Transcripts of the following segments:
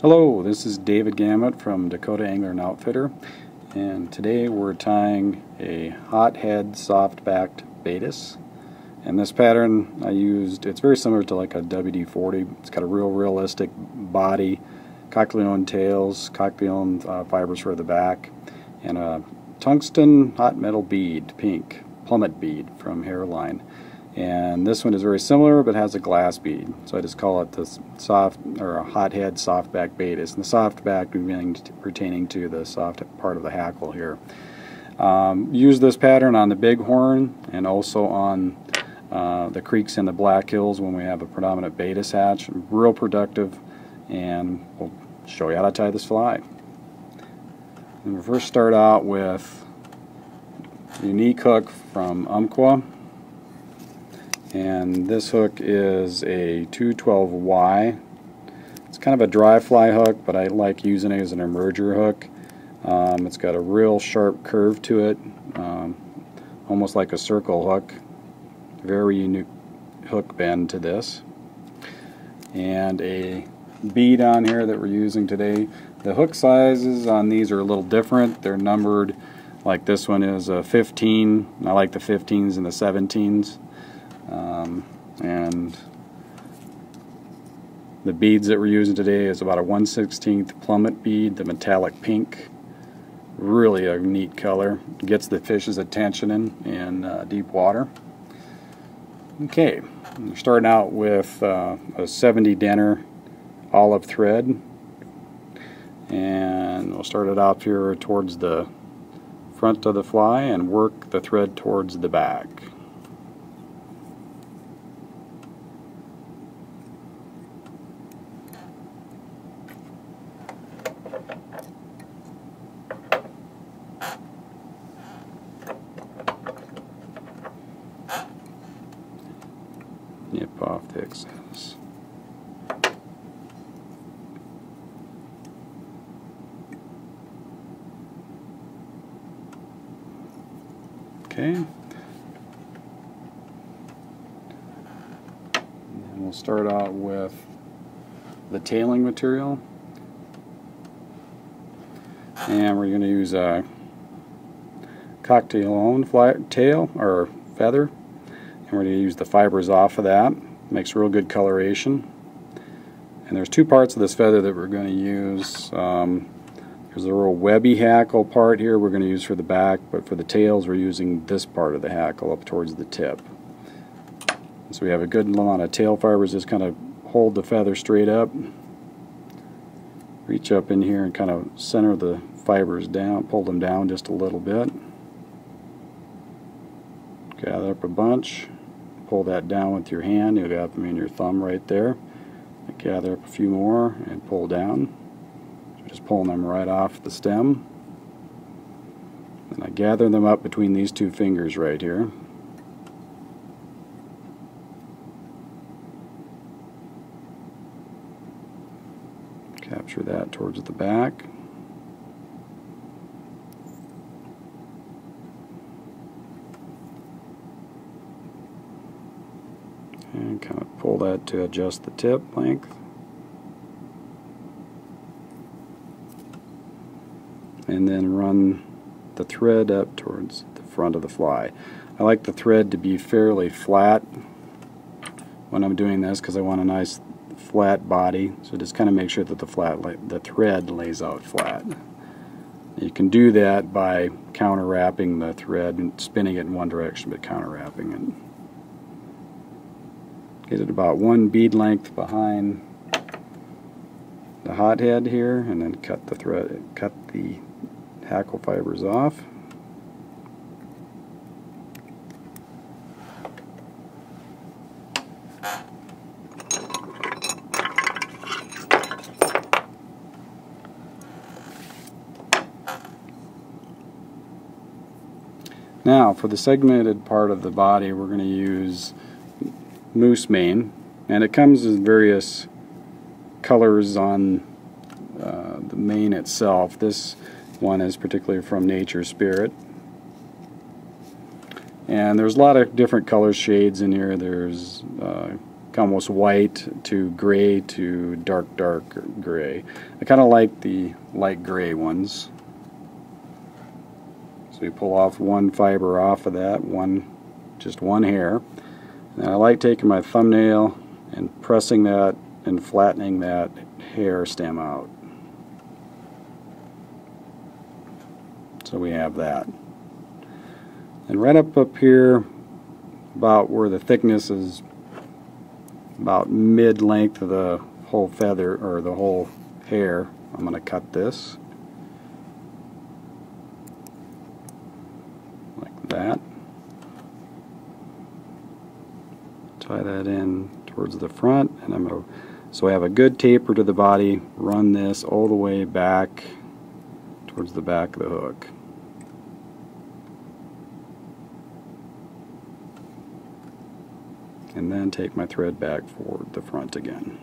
Hello, this is David Gamet from Dakota Angler and Outfitter, and today we're tying a hothead soft-backed Baetis. And this pattern I used, it's very similar to like a WD-40. It's got a real realistic body, cochleon tails, cochleon fibers for the back, and a tungsten hot metal bead, pink, plummet bead from Hairline. And this one is very similar but has a glass bead, so I just call it the soft or a hothead softback Baetis. And the softback pertaining to the soft part of the hackle here. Use this pattern on the Bighorn and also on the creeks in the Black Hills when we have a predominant Baetis hatch. Real productive, and we'll show you how to tie this fly. And we'll first start out with a unique hook from Umpqua. And this hook is a 212Y. It's kind of a dry fly hook, but I like using it as an emerger hook. It's got a real sharp curve to it, almost like a circle hook. Very unique hook bend to this. And a bead on here that we're using today. The hook sizes on these are a little different. They're numbered, like this one is a 15. I like the 15s and the 17s. And the beads that we're using today is about a 1/16 plummet bead, the metallic pink. Really a neat color. Gets the fish's attention in deep water. Okay, we're starting out with a 70 Denner olive thread, and we'll start it out here towards the front of the fly and work the thread towards the back. Nip off the excess. Okay. And we'll start out with the tailing material. And we're going to use a cochleon fly tail or feather. And we're going to use the fibers off of that. Makes real good coloration. And there's two parts of this feather that we're going to use. There's a real webby hackle part here we're going to use for the back, but for the tails we're using this part of the hackle up towards the tip. So we have a good amount of tail fibers. Just kind of hold the feather straight up. Reach up in here and kind of center the fibers down, pull them down just a little bit. Gather up a bunch. Pull that down with your hand. You'll have them in your thumb right there. Gather up a few more and pull down. So just pulling them right off the stem. And I gather them up between these two fingers right here. Capture that towards the back. And kind of pull that to adjust the tip length. And then run the thread up towards the front of the fly. I like the thread to be fairly flat when I'm doing this because I want a nice flat body. So just kind of make sure that the thread lays out flat. You can do that by counter wrapping the thread and spinning it in one direction, but counter wrapping it. Get it about one bead length behind the hothead here, and then cut the hackle fibers off. Now for the segmented part of the body we're going to use moose mane, and it comes in various colors on the mane itself. This one is particularly from Nature Spirit, and there's a lot of different color shades in here. There's almost white to gray to dark gray. I kind of like the light gray ones. So we pull off one fiber off of that, just one hair. And I like taking my thumbnail and pressing that and flattening that hair stem out. So we have that. And right up here, about where the thickness is about mid-length of the whole feather, or the whole hair, I'm going to cut this like that. Tie that in towards the front, and I'm going to, so I have a good taper to the body, run this all the way back towards the back of the hook. And then take my thread back for the front again.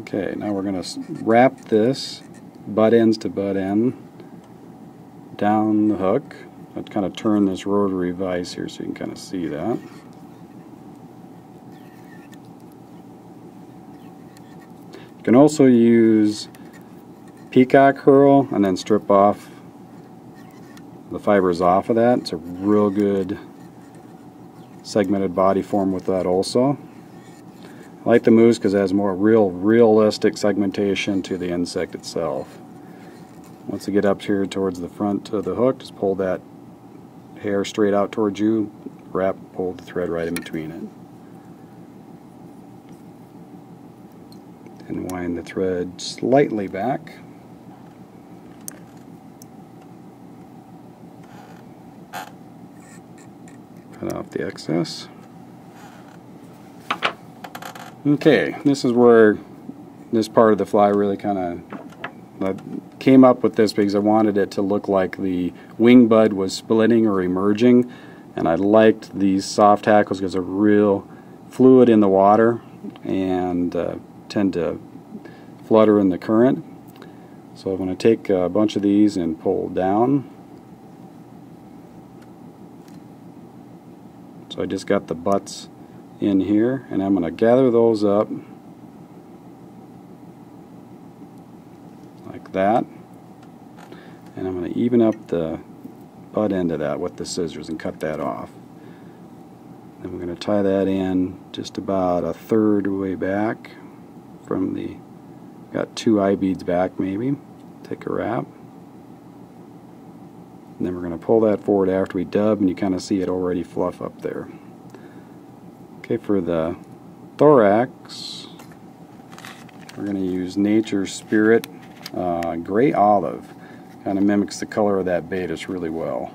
Okay, now we're going to wrap this butt ends to butt end down the hook. I'll kind of turn this rotary vise here so you can kind of see that. You can also use peacock herl and then strip off the fibers off of that. It's a real good segmented body form with that also. I like the moose because it has more realistic segmentation to the insect itself. Once you get up here towards the front of the hook, just pull that hair straight out towards you, pull the thread right in between it. And wind the thread slightly back. Cut off the excess. Okay, this is where this part of the fly really kind of came up with this because I wanted it to look like the wing bud was splitting or emerging, and I liked these soft hackles because they're real fluid in the water and tend to flutter in the current. So I'm going to take a bunch of these and pull down. So I just got the butts in here, and I'm going to gather those up like that, and I'm going to even up the butt end of that with the scissors and cut that off. Then we're going to tie that in just about a third way back from the, got 2 eye beads back maybe. Take a wrap. And then we're going to pull that forward after we dub, and you kind of see it already fluff up there. Okay, for the thorax, we're going to use Nature's Spirit Gray Olive. Kind of mimics the color of that Baetis really well.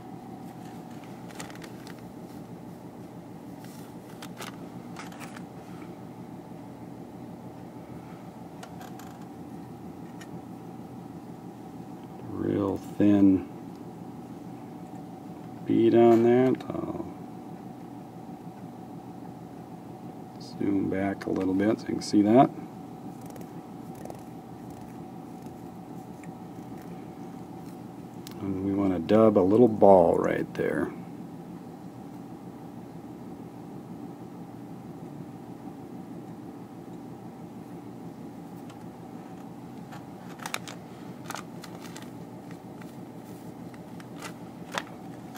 Real thin bead on that. I'll zoom back a little bit so you can see that. And we want to dub a little ball right there.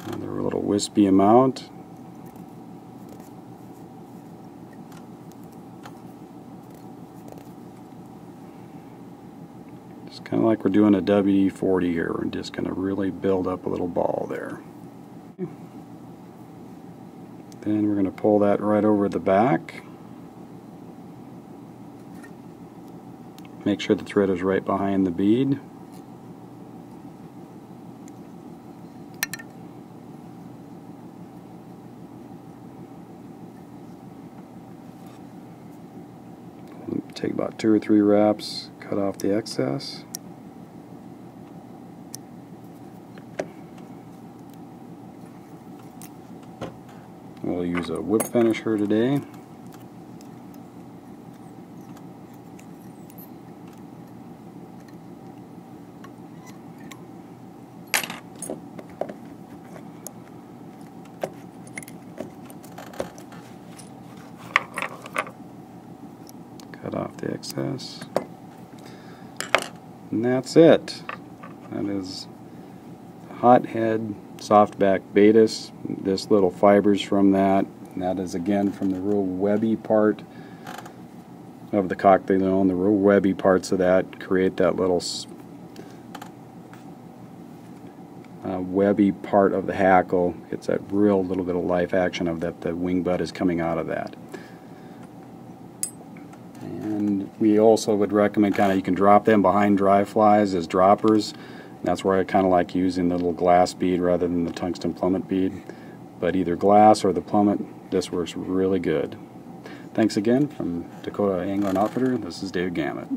Another little wispy amount. Just kind of like we're doing a WD-40 here. We're just going to really build up a little ball there. Then we're going to pull that right over the back. Make sure the thread is right behind the bead. Take about 2 or 3 wraps, cut off the excess. We'll use a whip finisher today. off the excess. And that's it. That is hothead softback Baetis. This little fibers from that. And that is again from the real webby part of the cocktail. The real webby parts of that create that little webby part of the hackle. It's that real little bit of life action of that the wing bud is coming out of that. And we also would recommend you can drop them behind dry flies as droppers. That's where I kind of like using the little glass bead rather than the tungsten plummet bead. But either glass or the plummet, this works really good. Thanks again from Dakota Angler and Outfitter. This is David Gamet.